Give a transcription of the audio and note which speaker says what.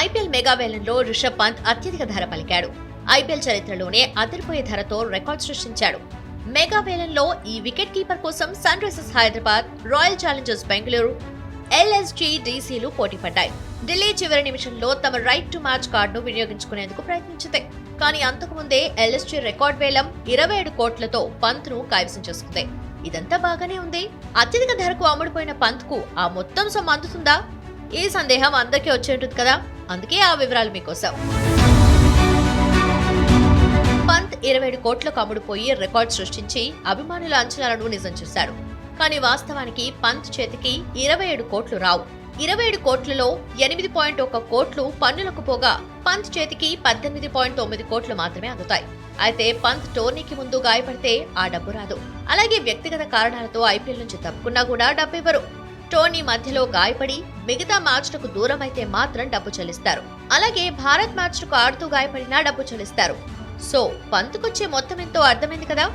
Speaker 1: IPL mega వేలంలో రిషబ్ పంత్ అత్యధిక ధర పలికాడు. ఐపీఎల్ చరిత్రలోనే అదిరిపోయే ధరతో రికార్డు సృష్టించాడు. మెగా వేలంలో ఈ వికెట్ కీపర్ కోసం Sunrisers Hyderabad, Royal Challengers Bengaluru, LSG డీసీలు పోటీ పడ్డాయి. ఢిల్లీ చివరి నిమిషంలో తమ రైట్ టు మ్యాచ్ కార్డును వినియోగించుకునేందుకు ప్రయత్నించింది. కానీ అంతకుముందే ఎల్ఎస్జీ రికార్డ్ వేలం 27 కోట్లతో పంత్ను కైవసం చేసుకుంది. ఇదంతా బాగానే ఉంది. అత్యధిక ధరకు అమ్ముడుపోయిన పంత్కు ఆ మొత్తం సొమ్ము అందుతుందా? ఈ సందేహం అందరికీ వచ్చి ఉంటుంది కదా. అందుకే ఆ వివరాలు మీకోసం. పంత్ 27 కోట్లకు అమ్ముడుపోయి రికార్డ్ సృష్టించి అభిమానుల అంచనాలను నిజం చేశాడు. కానీ వాస్తవానికి పంత్ చేతికి 27 కోట్లు రావు. 27 కోట్లలో 8.1 కోట్లు పన్నులకు పోగా పంత్ చేతికి 18.9 కోట్లు మాత్రమే అందుతాయి. అయితే పంత్ టోర్నీకి ముందు గాయపడితే ఆ డబ్బు రాదు. అలాగే వ్యక్తిగత కారణాలతో ఐపీఎల్ నుంచి తప్పుకున్నా కూడా డబ్బు ఇవ్వరు. టోర్నీ మధ్యలో గాయపడి మిగతా మ్యాచ్లకు దూరం అయితే మాత్రం డబ్బు చెల్లిస్తారు. అలాగే భారత్ మ్యాచ్లకు ఆడుతూ గాయపడినా డబ్బు చెల్లిస్తారు. సో పంత్కొచ్చే మొత్తం ఎంతో అర్థమైంది కదా.